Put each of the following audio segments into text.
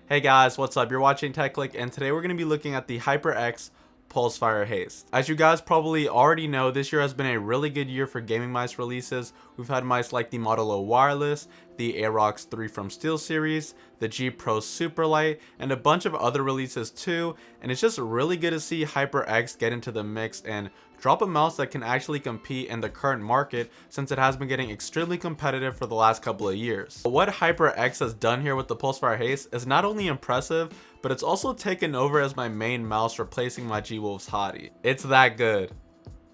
Hey guys, what's up? You're watching Clique, and today we're going to be looking at the HyperX Pulsefire Haste. As you guys probably already know, this year has been a really good year for gaming mice releases. We've had mice like the Model O Wireless, the Aerox 3 from SteelSeries, the G Pro Superlight, and a bunch of other releases too, and it's just really good to see HyperX get into the mix and drop a mouse that can actually compete in the current market, since it has been getting extremely competitive for the last couple of years. But what HyperX has done here with the Pulsefire Haste is not only impressive, but it's also taken over as my main mouse, replacing my G-Wolf's Hottie. It's that good.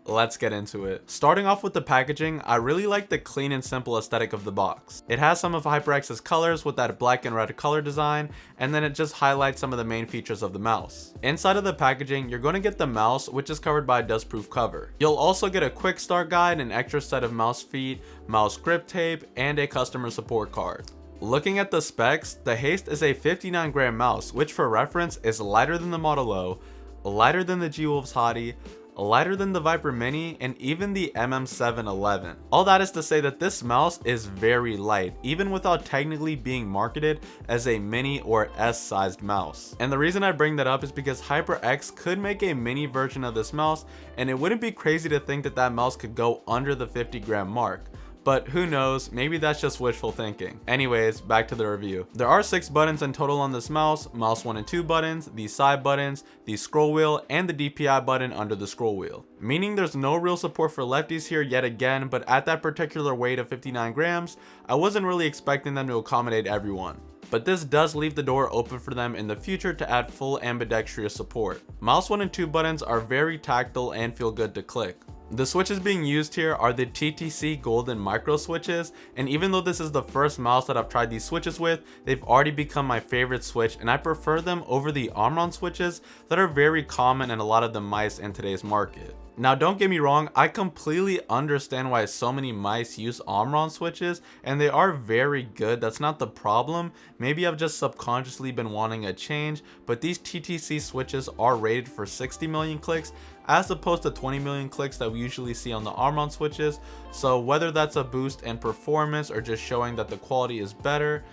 Let's get into it. Starting off with the packaging, I really like the clean and simple aesthetic of the box. It has some of HyperX's colors with that black and red color design, and then it just highlights some of the main features of the mouse. Inside of the packaging, you're going to get the mouse, which is covered by a dust-proof cover. You'll also get a quick start guide, an extra set of mouse feet, mouse grip tape, and a customer support card. Looking at the specs, the Haste is a 59-gram mouse, which for reference is lighter than the Model O, lighter than the G-Wolf's Hottie, lighter than the Viper Mini, and even the MM711. All that is to say that this mouse is very light, even without technically being marketed as a mini or S-sized mouse. And the reason I bring that up is because HyperX could make a mini version of this mouse, and it wouldn't be crazy to think that that mouse could go under the 50-gram mark. But who knows, maybe that's just wishful thinking. Anyways, back to the review. There are 6 buttons in total on this mouse: mouse 1 and 2 buttons, the side buttons, the scroll wheel, and the DPI button under the scroll wheel. Meaning there's no real support for lefties here yet again, but at that particular weight of 59 grams, I wasn't really expecting them to accommodate everyone. But this does leave the door open for them in the future to add full ambidextrous support. Mouse 1 and 2 buttons are very tactile and feel good to click. The switches being used here are the TTC Golden Micro switches, and even though this is the first mouse that I've tried these switches with, they've already become my favorite switch, and I prefer them over the Omron switches that are very common in a lot of the mice in today's market. Now don't get me wrong, I completely understand why so many mice use Omron switches, and they are very good. That's not the problem. Maybe I've just subconsciously been wanting a change, but these TTC switches are rated for 60 million clicks as opposed to 20 million clicks that we usually see on the Omron switches. So whether that's a boost in performance or just showing that the quality is better,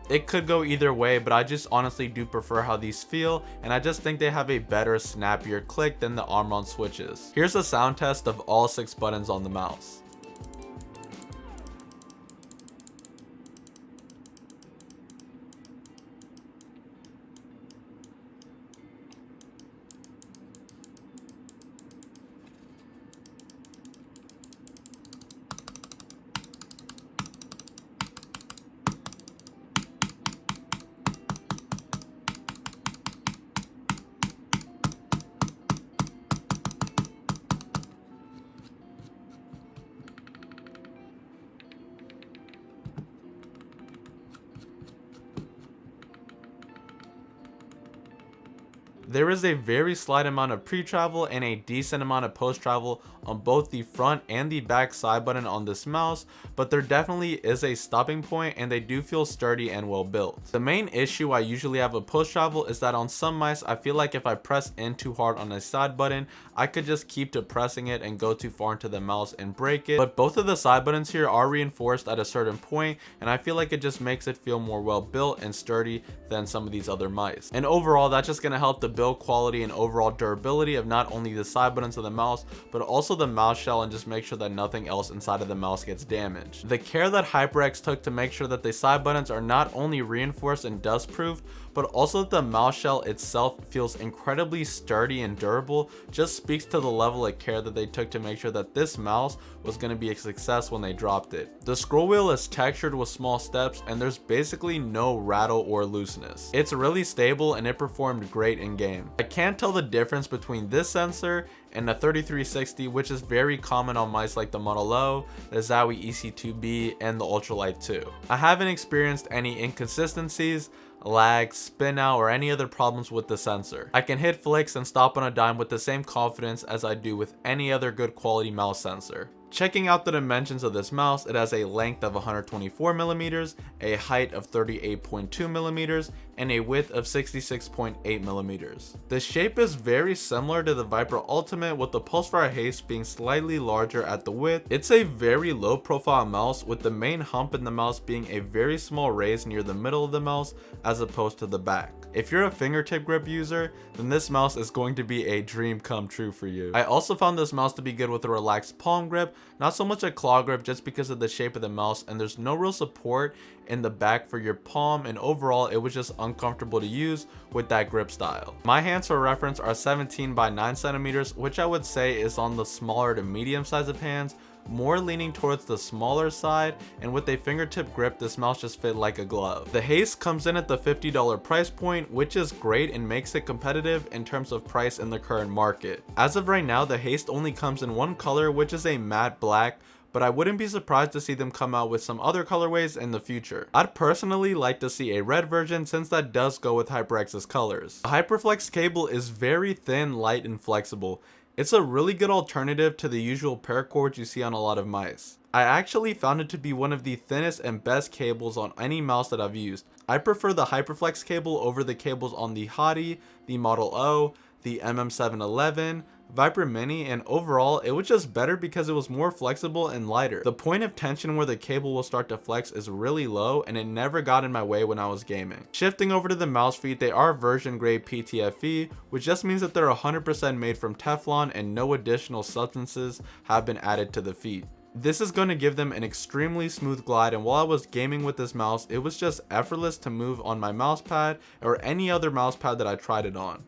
it could go either way, but I just honestly do prefer how these feel, and I just think they have a better, snappier click than the Omron switches. Here's a sound test of all 6 buttons on the mouse. There is a very slight amount of pre-travel and a decent amount of post-travel on both the front and the back side button on this mouse, but there definitely is a stopping point, and they do feel sturdy and well built. The main issue I usually have with post-travel is that on some mice, I feel like if I press in too hard on a side button, I could just keep depressing it and go too far into the mouse and break it. But both of the side buttons here are reinforced at a certain point, and I feel like it just makes it feel more well built and sturdy than some of these other mice. And overall, that's just going to help the build quality and overall durability of not only the side buttons of the mouse, but also the mouse shell, and just make sure that nothing else inside of the mouse gets damaged. The care that HyperX took to make sure that the side buttons are not only reinforced and dust proof, but also that the mouse shell itself feels incredibly sturdy and durable just speaks to the level of care that they took to make sure that this mouse was going to be a success when they dropped it. The scroll wheel is textured with small steps, and there's basically no rattle or looseness. It's really stable, and it performed great in game. I can't tell the difference between this sensor and the 3360, which is very common on mice like the Model O, the Zowie EC2B, and the Ultralight 2. I haven't experienced any inconsistencies, lag, spin out, or any other problems with the sensor. I can hit flicks and stop on a dime with the same confidence as I do with any other good quality mouse sensor. Checking out the dimensions of this mouse, it has a length of 124 millimeters, a height of 38.2 millimeters, and a width of 66.8 millimeters. The shape is very similar to the Viper Ultimate, with the Pulsefire Haste being slightly larger at the width. It's a very low profile mouse, with the main hump in the mouse being a very small raise near the middle of the mouse as opposed to the back. If you're a fingertip grip user, then this mouse is going to be a dream come true for you. I also found this mouse to be good with a relaxed palm grip, not so much a claw grip just because of the shape of the mouse, and there's no real support in the back for your palm, and overall it was just uncomfortable to use with that grip style. My hands for reference are 17 by 9 centimeters, which I would say is on the smaller to medium size of hands, more leaning towards the smaller side, and with a fingertip grip this mouse just fit like a glove. The Haste comes in at the $50 price point, which is great and makes it competitive in terms of price in the current market. As of right now, the Haste only comes in one color, which is a matte black, but I wouldn't be surprised to see them come out with some other colorways in the future. I'd personally like to see a red version, since that does go with HyperX's colors. The HyperFlex cable is very thin, light, and flexible. It's a really good alternative to the usual paracords you see on a lot of mice. I actually found it to be one of the thinnest and best cables on any mouse that I've used. I prefer the HyperFlex cable over the cables on the Hottie, the Model O, the MM711, Viper Mini, and overall it was just better because it was more flexible and lighter. The point of tension where the cable will start to flex is really low, and it never got in my way when I was gaming. Shifting over to the mouse feet, they are version grade PTFE, which just means that they're 100% made from Teflon and no additional substances have been added to the feet. This is going to give them an extremely smooth glide, and while I was gaming with this mouse, it was just effortless to move on my mouse pad or any other mouse pad that I tried it on.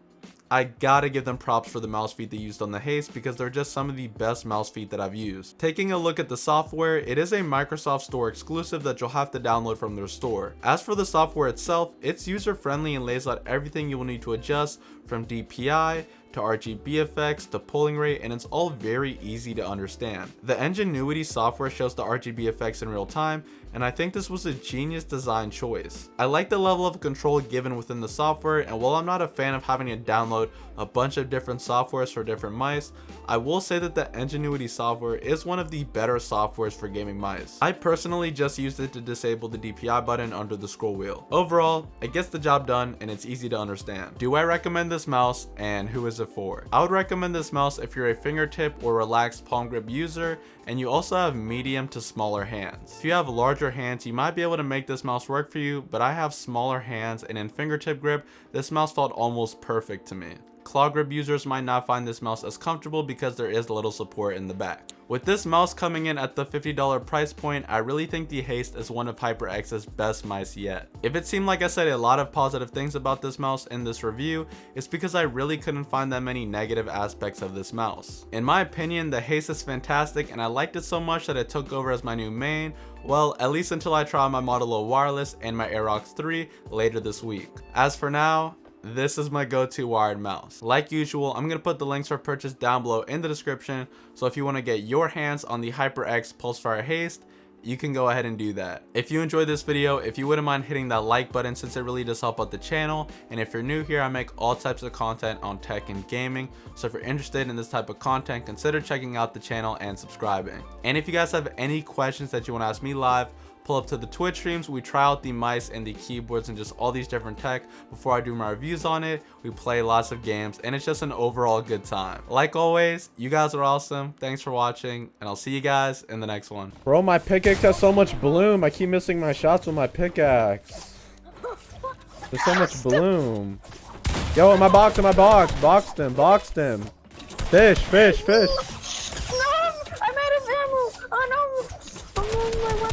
I gotta give them props for the mouse feet they used on the Haste, because they're just some of the best mouse feet that I've used. Taking a look at the software, it is a Microsoft Store exclusive that you'll have to download from their store. As for the software itself, it's user friendly and lays out everything you will need to adjust, from DPI to RGB effects to polling rate, and it's all very easy to understand. The Ingenuity software shows the RGB effects in real time, and I think this was a genius design choice. I like the level of control given within the software, and while I'm not a fan of having to download a bunch of different softwares for different mice, I will say that the Ingenuity software is one of the better softwares for gaming mice. I personally just used it to disable the DPI button under the scroll wheel. Overall, it gets the job done and it's easy to understand. Do I recommend this mouse, and who is it for? I would recommend this mouse if you're a fingertip or relaxed palm grip user and you also have medium to smaller hands. If you have larger hands, you might be able to make this mouse work for you, but I have smaller hands, and in fingertip grip, this mouse felt almost perfect to me. Claw grip users might not find this mouse as comfortable because there is little support in the back. With this mouse coming in at the $50 price point, I really think the Haste is one of HyperX's best mice yet. If it seemed like I said a lot of positive things about this mouse in this review, it's because I really couldn't find that many negative aspects of this mouse. In my opinion, the Haste is fantastic, and I liked it so much that it took over as my new main, well, at least until I try my Model O wireless and my Aerox 3 later this week. As for now, this is my go-to wired mouse. Like usual, I'm going to put the links for purchase down below in the description, so if you want to get your hands on the HyperX Pulsefire Haste, you can go ahead and do that. If you enjoyed this video, if you wouldn't mind hitting that like button, since it really does help out the channel, and if you're new here, I make all types of content on tech and gaming, so if you're interested in this type of content, consider checking out the channel and subscribing. And if you guys have any questions that you want to ask me live, pull up to the Twitch streams. We try out the mice and the keyboards and just all these different tech before I do my reviews on it. We play lots of games, and it's just an overall good time. Like always, you guys are awesome. Thanks for watching, and I'll see you guys in the next one. Bro, my pickaxe has so much bloom. I keep missing my shots with my pickaxe. There's so much bloom. Yo, in my box, boxed him. Fish.